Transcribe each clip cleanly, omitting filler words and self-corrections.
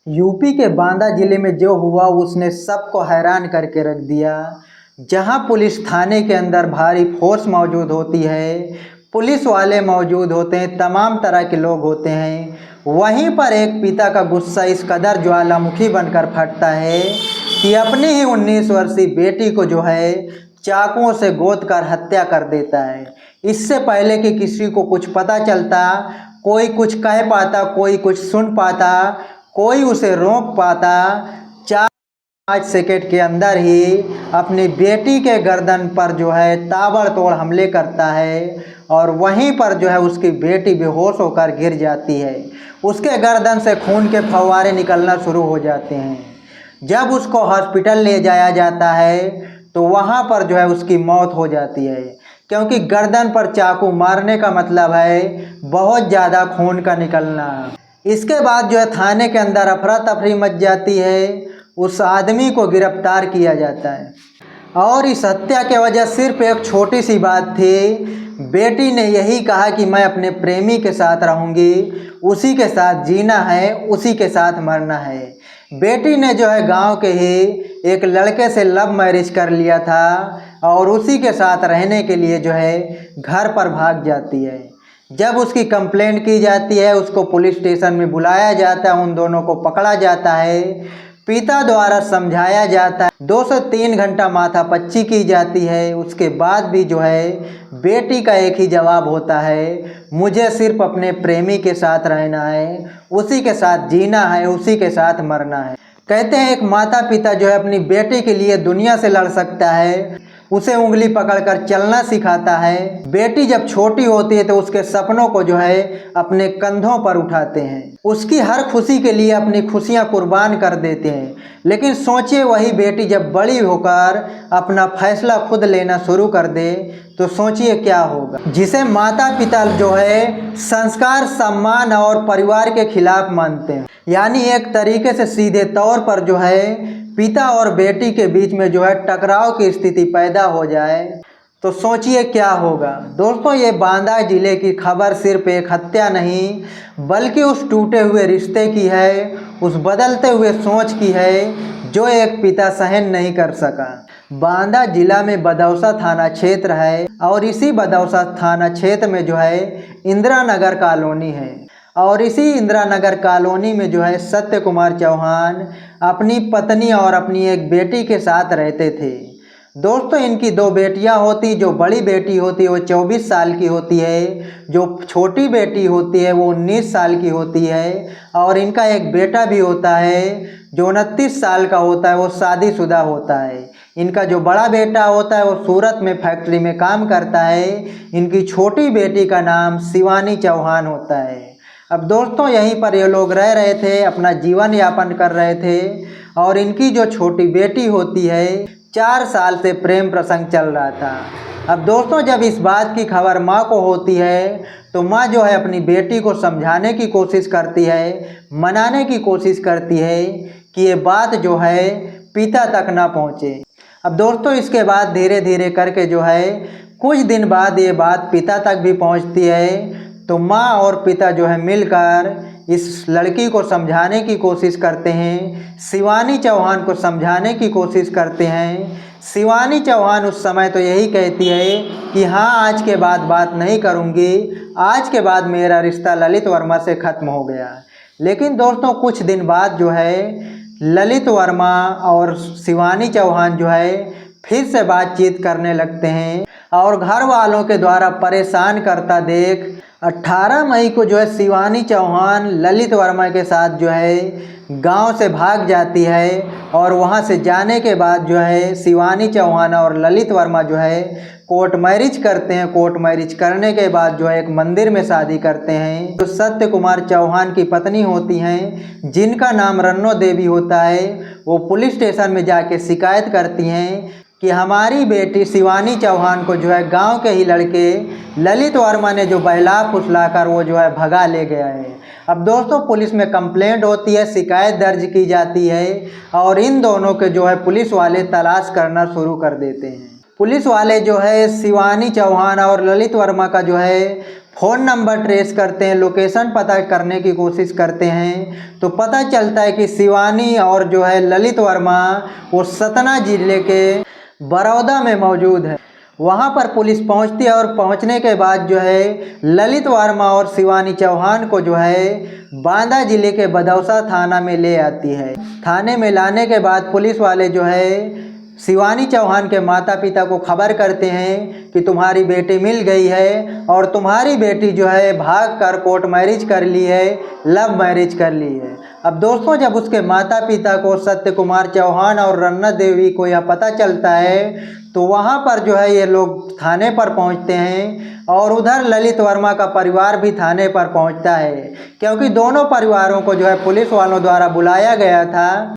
UP के बांदा जिले में जो हुआ उसने सबको हैरान करके रख दिया। जहां पुलिस थाने के अंदर भारी फोर्स मौजूद होती है, पुलिस वाले मौजूद होते हैं, तमाम तरह के लोग होते हैं, वहीं पर एक पिता का गुस्सा इस कदर ज्वालामुखी बनकर फटता है कि अपनी ही 19 वर्षीय बेटी को जो है चाकुओं से गोद कर हत्या कर देता है। इससे पहले कि किसी को कुछ पता चलता, कोई कुछ कह पाता, कोई कुछ सुन पाता, कोई उसे रोक पाता, 4-5 सेकंड के अंदर ही अपनी बेटी के गर्दन पर जो है ताबड़तोड़ हमले करता है और वहीं पर जो है उसकी बेटी बेहोश होकर गिर जाती है। उसके गर्दन से खून के फव्वारे निकलना शुरू हो जाते हैं। जब उसको हॉस्पिटल ले जाया जाता है तो वहाँ पर जो है उसकी मौत हो जाती है, क्योंकि गर्दन पर चाकू मारने का मतलब है बहुत ज़्यादा खून का निकलना। इसके बाद जो है थाने के अंदर अफरा तफरी मच जाती है, उस आदमी को गिरफ्तार किया जाता है और इस हत्या के वजह सिर्फ एक छोटी सी बात थी। बेटी ने यही कहा कि मैं अपने प्रेमी के साथ रहूँगी, उसी के साथ जीना है, उसी के साथ मरना है। बेटी ने जो है गांव के ही एक लड़के से लव मैरिज कर लिया था और उसी के साथ रहने के लिए जो है घर पर भाग जाती है। जब उसकी कंप्लेंट की जाती है, उसको पुलिस स्टेशन में बुलाया जाता है, उन दोनों को पकड़ा जाता है, पिता द्वारा समझाया जाता है, 2 से 3 घंटा माथापच्ची की जाती है। उसके बाद भी जो है बेटी का एक ही जवाब होता है, मुझे सिर्फ अपने प्रेमी के साथ रहना है, उसी के साथ जीना है, उसी के साथ मरना है। कहते हैं एक माता पिता जो है अपनी बेटी के लिए दुनिया से लड़ सकता है, उसे उंगली पकड़कर चलना सिखाता है। बेटी जब छोटी होती है तो उसके सपनों को जो है अपने कंधों पर उठाते हैं, उसकी हर खुशी के लिए अपनी खुशियां कुर्बान कर देते हैं। लेकिन सोचिए वही बेटी जब बड़ी होकर अपना फैसला खुद लेना शुरू कर दे तो सोचिए क्या होगा। जिसे माता पिता जो है संस्कार, सम्मान और परिवार के खिलाफ मानते हैं, यानी एक तरीके से सीधे तौर पर जो है पिता और बेटी के बीच में जो है टकराव की स्थिति पैदा हो जाए तो सोचिए क्या होगा। दोस्तों, ये बांदा जिले की खबर सिर्फ एक हत्या नहीं बल्कि उस टूटे हुए रिश्ते की है, उस बदलते हुए सोच की है जो एक पिता सहन नहीं कर सका। बांदा जिला में बदौसा थाना क्षेत्र है और इसी बदौसा थाना क्षेत्र में जो है इंदिरा नगर कॉलोनी है और इसी इंदिरा नगर कॉलोनी में जो है सत्य कुमार चौहान अपनी पत्नी और अपनी एक बेटी के साथ रहते थे। दोस्तों, इनकी 2 बेटियां होती। जो बड़ी बेटी होती है वो 24 साल की होती है, जो छोटी बेटी होती है वो 19 साल की होती है और इनका एक बेटा भी होता है जो 29 साल का होता है, वो शादीशुदा होता है। इनका जो बड़ा बेटा होता है वो सूरत में फैक्ट्री में काम करता है। इनकी छोटी बेटी का नाम शिवानी चौहान होता है। अब दोस्तों, यहीं पर ये लोग रह रहे थे, अपना जीवन यापन कर रहे थे और इनकी जो छोटी बेटी होती है 4 साल से प्रेम प्रसंग चल रहा था। अब दोस्तों, जब इस बात की खबर माँ को होती है तो माँ जो है अपनी बेटी को समझाने की कोशिश करती है, मनाने की कोशिश करती है कि ये बात जो है पिता तक ना पहुँचे। अब दोस्तों, इसके बाद धीरे धीरे करके जो है कुछ दिन बाद ये बात पिता तक भी पहुँचती है तो माँ और पिता जो है मिलकर इस लड़की को समझाने की कोशिश करते हैं, शिवानी चौहान को समझाने की कोशिश करते हैं। शिवानी चौहान उस समय तो यही कहती है कि हाँ, आज के बाद बात नहीं करूँगी, आज के बाद मेरा रिश्ता ललित वर्मा से ख़त्म हो गया। लेकिन दोस्तों, कुछ दिन बाद जो है ललित वर्मा और शिवानी चौहान जो है फिर से बातचीत करने लगते हैं और घर वालों के द्वारा परेशान करता देख 18 मई को जो है शिवानी चौहान ललित वर्मा के साथ जो है गांव से भाग जाती है और वहां से जाने के बाद जो है शिवानी चौहान और ललित वर्मा जो है कोर्ट मैरिज करते हैं। कोर्ट मैरिज करने के बाद जो है एक मंदिर में शादी करते हैं। जो सत्य कुमार चौहान की पत्नी होती हैं, जिनका नाम रन्नो देवी होता है, वो पुलिस स्टेशन में जाके शिकायत करती हैं कि हमारी बेटी शिवानी चौहान को जो है गांव के ही लड़के ललित वर्मा ने जो बहला फुसला कर वो जो है भगा ले गया है। अब दोस्तों, पुलिस में कंप्लेंट होती है, शिकायत दर्ज की जाती है और इन दोनों के जो है पुलिस वाले तलाश करना शुरू कर देते हैं। पुलिस वाले जो है शिवानी चौहान और ललित वर्मा का जो है फ़ोन नंबर ट्रेस करते हैं, लोकेशन पता करने की कोशिश करते हैं, तो पता चलता है कि शिवानी और जो है ललित वर्मा वो सतना ज़िले के बड़ौदा में मौजूद है। वहाँ पर पुलिस पहुँचती है और पहुँचने के बाद जो है ललित वर्मा और शिवानी चौहान को जो है बांदा ज़िले के बदौसा थाना में ले आती है। थाने में लाने के बाद पुलिस वाले जो है शिवानी चौहान के माता पिता को खबर करते हैं कि तुम्हारी बेटी मिल गई है और तुम्हारी बेटी जो है भाग कर कोर्ट मैरिज कर ली है, लव मैरिज कर ली है। अब दोस्तों, जब उसके माता पिता को सत्य कुमार चौहान और रन्ना देवी को यह पता चलता है तो वहाँ पर जो है ये लोग थाने पर पहुँचते हैं और उधर ललित वर्मा का परिवार भी थाने पर पहुँचता है, क्योंकि दोनों परिवारों को जो है पुलिस वालों द्वारा बुलाया गया था।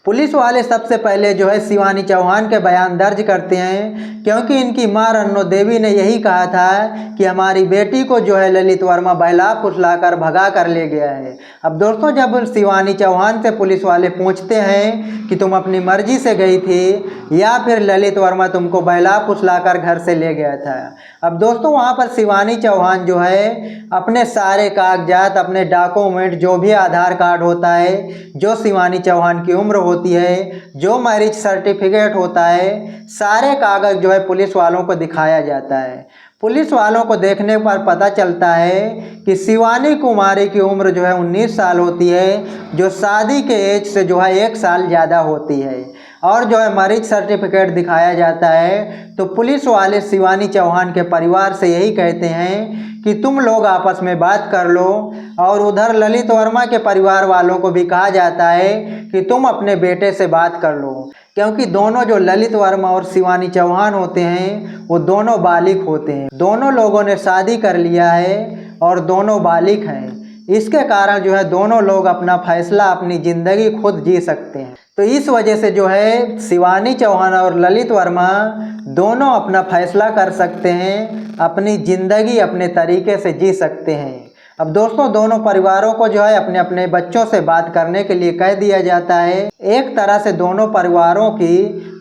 पुलिस वाले सबसे पहले जो है शिवानी चौहान के बयान दर्ज करते हैं, क्योंकि इनकी मां रन्नो देवी ने यही कहा था कि हमारी बेटी को जो है ललित वर्मा बहला फुसला कर भगा कर ले गया है। अब दोस्तों, जब शिवानी चौहान से पुलिस वाले पूछते हैं कि तुम अपनी मर्जी से गई थी या फिर ललित वर्मा तुमको बहला फुसला कर घर से ले गया था। अब दोस्तों, वहाँ पर शिवानी चौहान जो है अपने सारे कागजात, अपने डॉक्यूमेंट, जो भी आधार कार्ड होता है, जो शिवानी चौहान की उम्र होती है, जो मैरिज सर्टिफिकेट होता है, सारे कागज जो है पुलिस वालों को दिखाया जाता है। पुलिस वालों को देखने पर पता चलता है कि शिवानी कुमारी की उम्र जो है 19 साल होती है, जो शादी के एज से जो है 1 साल ज़्यादा होती है। और जो है मैरिज सर्टिफिकेट दिखाया जाता है तो पुलिस वाले शिवानी चौहान के परिवार से यही कहते हैं कि तुम लोग आपस में बात कर लो। और उधर ललित वर्मा के परिवार वालों को भी कहा जाता है कि तुम अपने बेटे से बात कर लो, क्योंकि दोनों जो ललित वर्मा और शिवानी चौहान होते हैं वो दोनों बालिग होते हैं। दोनों लोगों ने शादी कर लिया है और दोनों बालिग हैं। इसके कारण जो है दोनों लोग अपना फैसला, अपनी ज़िंदगी खुद जी सकते हैं। तो इस वजह से जो है शिवानी चौहान और ललित वर्मा दोनों अपना फैसला कर सकते हैं, अपनी ज़िंदगी अपने तरीके से जी सकते हैं। अब दोस्तों, दोनों परिवारों को जो है अपने अपने बच्चों से बात करने के लिए कह दिया जाता है। एक तरह से दोनों परिवारों की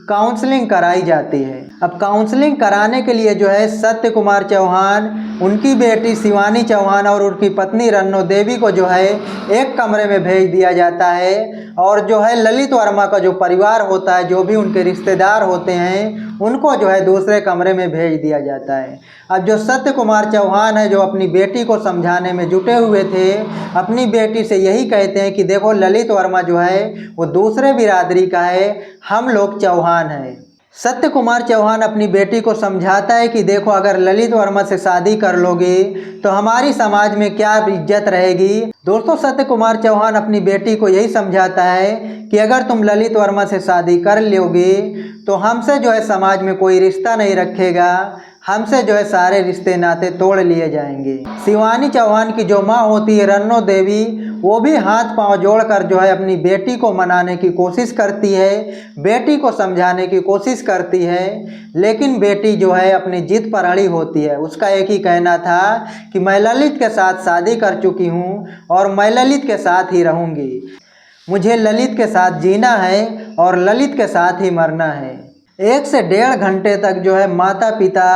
काउंसलिंग कराई जाती है। अब काउंसलिंग कराने के लिए जो है सत्य कुमार चौहान, उनकी बेटी शिवानी चौहान और उनकी पत्नी रन्नो देवी को जो है एक कमरे में भेज दिया जाता है, और जो है ललित वर्मा का जो परिवार होता है, जो भी उनके रिश्तेदार होते हैं, उनको जो है दूसरे कमरे में भेज दिया जाता है। अब जो सत्य कुमार चौहान है, जो अपनी बेटी को समझाने में जुटे हुए थे, अपनी बेटी से यही कहते हैं कि देखो ललित वर्मा जो है वो दूसरे बिरादरी का है, हम लोग चौहान हैं। सत्य कुमार चौहान अपनी बेटी को समझाता है कि देखो, अगर ललित वर्मा से शादी कर लोगे तो हमारी समाज में क्या इज्जत रहेगी। दोस्तों, सत्य कुमार चौहान अपनी बेटी को यही समझाता है कि अगर तुम ललित वर्मा से शादी कर लोगे तो हमसे जो है समाज में कोई रिश्ता नहीं रखेगा, हमसे जो है सारे रिश्ते नाते तोड़ लिए जाएंगे। शिवानी चौहान की जो माँ होती है रन्नो देवी, वो भी हाथ पांव जोड़कर जो है अपनी बेटी को मनाने की कोशिश करती है, बेटी को समझाने की कोशिश करती है, लेकिन बेटी जो है अपनी जिद पर अड़ी होती है। उसका एक ही कहना था कि मैं ललित के साथ शादी कर चुकी हूँ और मैं ललित के साथ ही रहूँगी, मुझे ललित के साथ जीना है और ललित के साथ ही मरना है। 1 से 1.5 घंटे तक जो है माता पिता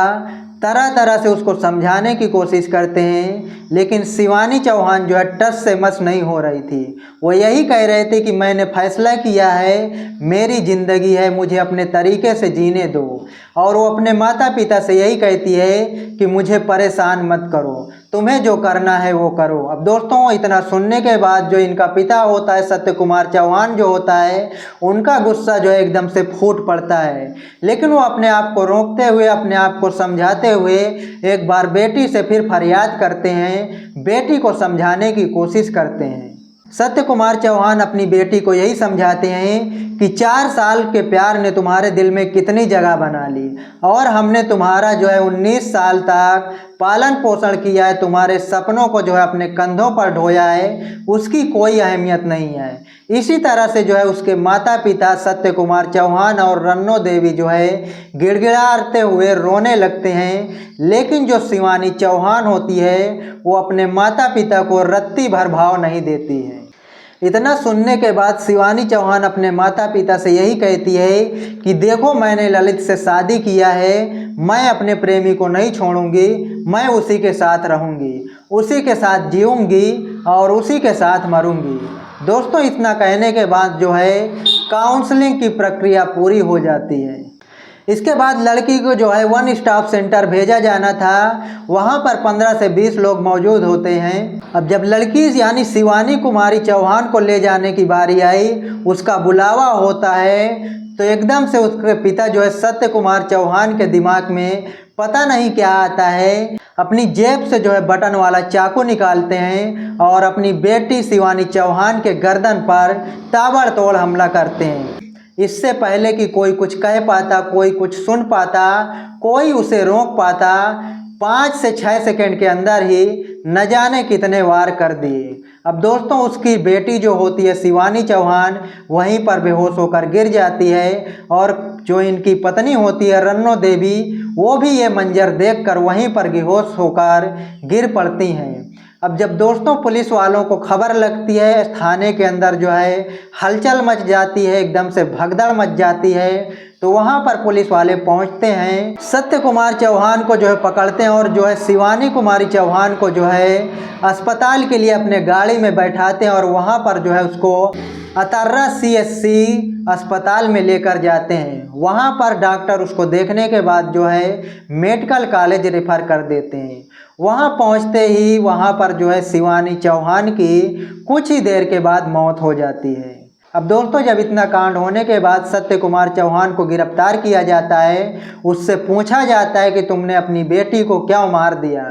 तरह तरह से उसको समझाने की कोशिश करते हैं, लेकिन शिवानी चौहान जो है टस से मस नहीं हो रही थी। वो यही कह रहे थे कि मैंने फैसला किया है, मेरी ज़िंदगी है, मुझे अपने तरीके से जीने दो। और वो अपने माता पिता से यही कहती है कि मुझे परेशान मत करो, तुम्हें जो करना है वो करो। अब दोस्तों, इतना सुनने के बाद जो इनका पिता होता है सत्य कुमार चौहान जो होता है, उनका गुस्सा जो है एकदम से फूट पड़ता है, लेकिन वो अपने आप को रोकते हुए, अपने आप को समझाते हुए एक बार बेटी से फिर फरियाद करते हैं, बेटी को समझाने की कोशिश करते हैं। सत्य कुमार चौहान अपनी बेटी को यही समझाते हैं कि 4 साल के प्यार ने तुम्हारे दिल में कितनी जगह बना ली, और हमने तुम्हारा जो है 19 साल तक पालन पोषण किया है, तुम्हारे सपनों को जो है अपने कंधों पर ढोया है, उसकी कोई अहमियत नहीं है। इसी तरह से जो है उसके माता पिता सत्य कुमार चौहान और रन्नो देवी जो है गिड़गिड़ाते हुए रोने लगते हैं, लेकिन जो शिवानी चौहान होती है वो अपने माता पिता को रत्ती भर भाव नहीं देती है। इतना सुनने के बाद शिवानी चौहान अपने माता पिता से यही कहती है कि देखो, मैंने ललित से शादी किया है, मैं अपने प्रेमी को नहीं छोड़ूंगी, मैं उसी के साथ रहूंगी, उसी के साथ जीऊंगी और उसी के साथ मरूंगी। दोस्तों, इतना कहने के बाद जो है काउंसलिंग की प्रक्रिया पूरी हो जाती है। इसके बाद लड़की को जो है वन स्टॉप सेंटर भेजा जाना था। वहां पर 15 से 20 लोग मौजूद होते हैं। अब जब लड़की यानी शिवानी कुमारी चौहान को ले जाने की बारी आई, उसका बुलावा होता है, तो एकदम से उसके पिता जो है सत्य कुमार चौहान के दिमाग में पता नहीं क्या आता है, अपनी जेब से जो है बटन वाला चाकू निकालते हैं और अपनी बेटी शिवानी चौहान के गर्दन पर ताबड़तोड़ हमला करते हैं। इससे पहले कि कोई कुछ कह पाता, कोई कुछ सुन पाता, कोई उसे रोक पाता, 5 से 6 सेकंड के अंदर ही न जाने कितने वार कर दिए। अब दोस्तों, उसकी बेटी जो होती है शिवानी चौहान, वहीं पर बेहोश होकर गिर जाती है और जो इनकी पत्नी होती है रन्नो देवी, वो भी ये मंजर देखकर वहीं पर बेहोश होकर गिर पड़ती हैं। अब जब दोस्तों पुलिस वालों को खबर लगती है, थाने के अंदर जो है हलचल मच जाती है, एकदम से भगदड़ मच जाती है। तो वहां पर पुलिस वाले पहुंचते हैं, सत्य कुमार चौहान को जो है पकड़ते हैं और जो है शिवानी कुमारी चौहान को जो है अस्पताल के लिए अपने गाड़ी में बैठाते हैं और वहां पर जो है उसको अतर्रा CSC अस्पताल में लेकर जाते हैं। वहां पर डॉक्टर उसको देखने के बाद जो है मेडिकल कॉलेज रेफर कर देते हैं। वहां पहुंचते ही वहां पर जो है शिवानी चौहान की कुछ ही देर के बाद मौत हो जाती है। अब दोस्तों, जब इतना कांड होने के बाद सत्य कुमार चौहान को गिरफ्तार किया जाता है, उससे पूछा जाता है कि तुमने अपनी बेटी को क्यों मार दिया।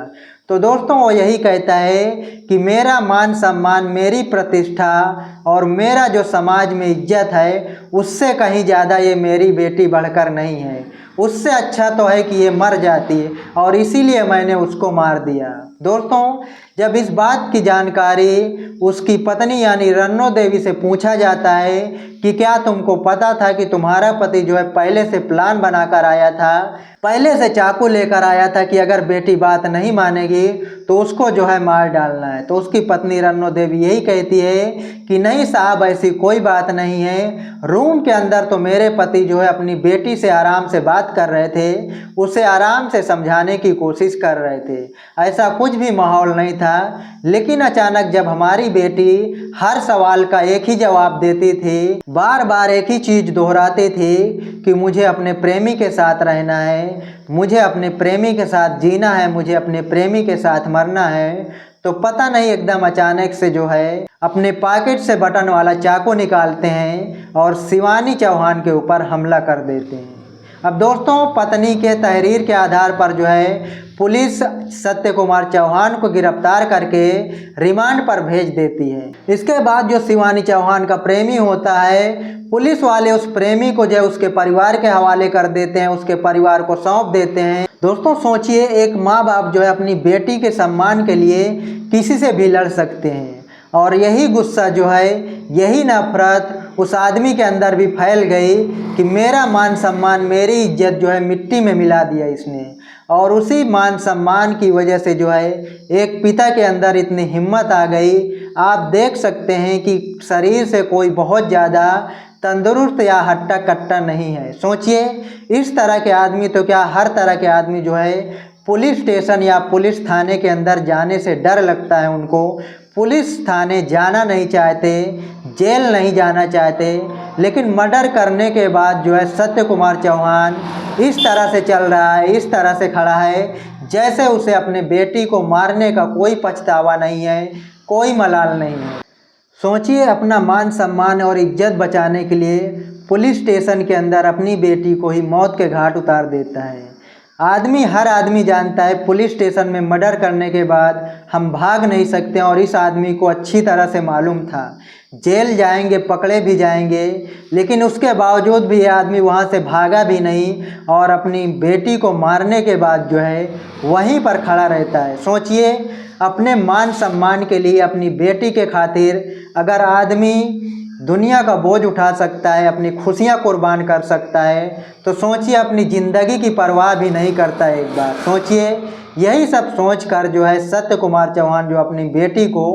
तो दोस्तों, वो यही कहता है कि मेरा मान सम्मान, मेरी प्रतिष्ठा और मेरा जो समाज में इज्जत है, उससे कहीं ज़्यादा ये मेरी बेटी बढ़कर नहीं है। उससे अच्छा तो है कि ये मर जाती और इसीलिए मैंने उसको मार दिया। दोस्तों, जब इस बात की जानकारी उसकी पत्नी यानी रन्नो देवी से पूछा जाता है कि क्या तुमको पता था कि तुम्हारा पति जो है पहले से प्लान बनाकर आया था, पहले से चाकू लेकर आया था कि अगर बेटी बात नहीं मानेगी तो उसको जो है मार डालना है। तो उसकी पत्नी रन्नो देवी यही कहती है कि नहीं साहब, ऐसी कोई बात नहीं है। रूम के अंदर तो मेरे पति जो है अपनी बेटी से आराम से बात कर रहे थे, उसे आराम से समझाने की कोशिश कर रहे थे, ऐसा कुछ भी माहौल नहीं था। लेकिन अचानक जब हमारी बेटी हर सवाल का एक ही जवाब देती थी, बार बार एक ही चीज़ दोहराती थी कि मुझे अपने प्रेमी के साथ रहना है, मुझे अपने प्रेमी के साथ जीना है, मुझे अपने प्रेमी के साथ मरना है, तो पता नहीं एकदम अचानक से जो है अपने पॉकेट से बटन वाला चाकू निकालते हैं और शिवानी चौहान के ऊपर हमला कर देते हैं। अब दोस्तों, पत्नी के तहरीर के आधार पर जो है पुलिस सत्य कुमार चौहान को गिरफ्तार करके रिमांड पर भेज देती है। इसके बाद जो शिवानी चौहान का प्रेमी होता है, पुलिस वाले उस प्रेमी को जो है उसके परिवार के हवाले कर देते हैं, उसके परिवार को सौंप देते हैं। दोस्तों सोचिए, एक माँ बाप जो है अपनी बेटी के सम्मान के लिए किसी से भी लड़ सकते हैं, और यही गुस्सा जो है, यही नफरत उस आदमी के अंदर भी फैल गई कि मेरा मान सम्मान, मेरी इज्जत जो है मिट्टी में मिला दिया इसने। और उसी मान सम्मान की वजह से जो है एक पिता के अंदर इतनी हिम्मत आ गई। आप देख सकते हैं कि शरीर से कोई बहुत ज़्यादा तंदुरुस्त या हट्टा कट्टा नहीं है। सोचिए, इस तरह के आदमी तो क्या, हर तरह के आदमी जो है पुलिस स्टेशन या पुलिस थाने के अंदर जाने से डर लगता है उनको, पुलिस थाने जाना नहीं चाहते, जेल नहीं जाना चाहते। लेकिन मर्डर करने के बाद जो है सत्य कुमार चौहान इस तरह से चल रहा है, इस तरह से खड़ा है जैसे उसे अपने बेटी को मारने का कोई पछतावा नहीं है, कोई मलाल नहीं है। सोचिए, अपना मान सम्मान और इज्जत बचाने के लिए पुलिस स्टेशन के अंदर अपनी बेटी को ही मौत के घाट उतार देता है। हर आदमी जानता है पुलिस स्टेशन में मर्डर करने के बाद हम भाग नहीं सकते, और इस आदमी को अच्छी तरह से मालूम था जेल जाएंगे, पकड़े भी जाएंगे, लेकिन उसके बावजूद भी ये आदमी वहाँ से भागा भी नहीं और अपनी बेटी को मारने के बाद जो है वहीं पर खड़ा रहता है। सोचिए, अपने मान सम्मान के लिए, अपनी बेटी के खातिर अगर आदमी दुनिया का बोझ उठा सकता है, अपनी खुशियाँ कुर्बान कर सकता है, तो सोचिए अपनी ज़िंदगी की परवाह भी नहीं करता है। एक बार सोचिए, यही सब सोचकर जो है सत्य कुमार चौहान जो अपनी बेटी को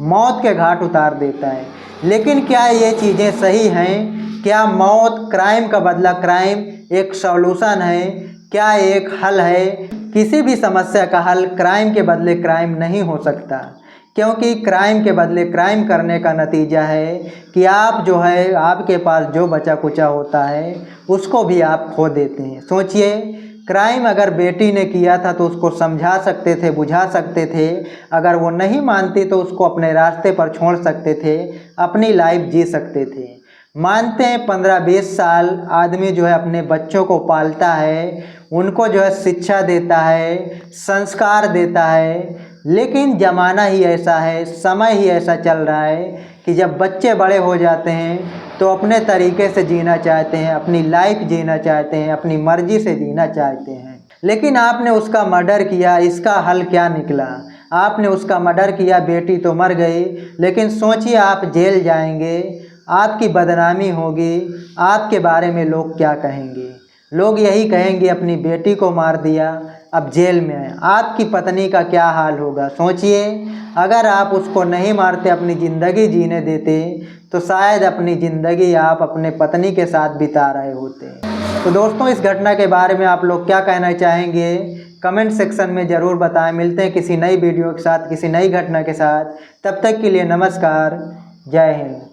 मौत के घाट उतार देता है। लेकिन क्या ये चीज़ें सही हैं? क्या मौत, क्राइम का बदला क्राइम एक सॉल्यूशन है? क्या एक हल है? किसी भी समस्या का हल क्राइम के बदले क्राइम नहीं हो सकता, क्योंकि क्राइम के बदले क्राइम करने का नतीजा है कि आप जो है, आपके पास जो बचा कुचा होता है उसको भी आप खो देते हैं। सोचिए, क्राइम अगर बेटी ने किया था तो उसको समझा सकते थे, बुझा सकते थे। अगर वो नहीं मानती तो उसको अपने रास्ते पर छोड़ सकते थे, अपनी लाइफ जी सकते थे। मानते हैं 15-20 साल आदमी जो है अपने बच्चों को पालता है, उनको जो है शिक्षा देता है, संस्कार देता है, लेकिन ज़माना ही ऐसा है, समय ही ऐसा चल रहा है कि जब बच्चे बड़े हो जाते हैं तो अपने तरीके से जीना चाहते हैं, अपनी लाइफ जीना चाहते हैं, अपनी मर्जी से जीना चाहते हैं। लेकिन आपने उसका मर्डर किया, इसका हल क्या निकला? आपने उसका मर्डर किया, बेटी तो मर गई, लेकिन सोचिए आप जेल जाएंगे, आपकी बदनामी होगी, आपके बारे में लोग क्या कहेंगे? लोग यही कहेंगे अपनी बेटी को मार दिया, अब जेल में है। आपकी पत्नी का क्या हाल होगा? सोचिए, अगर आप उसको नहीं मारते, अपनी ज़िंदगी जीने देते, तो शायद अपनी ज़िंदगी आप अपने पत्नी के साथ बिता रहे होते। तो दोस्तों, इस घटना के बारे में आप लोग क्या कहना चाहेंगे? कमेंट सेक्शन में ज़रूर बताएं। मिलते हैं किसी नई वीडियो के साथ, किसी नई घटना के साथ। तब तक के लिए नमस्कार, जय हिंद।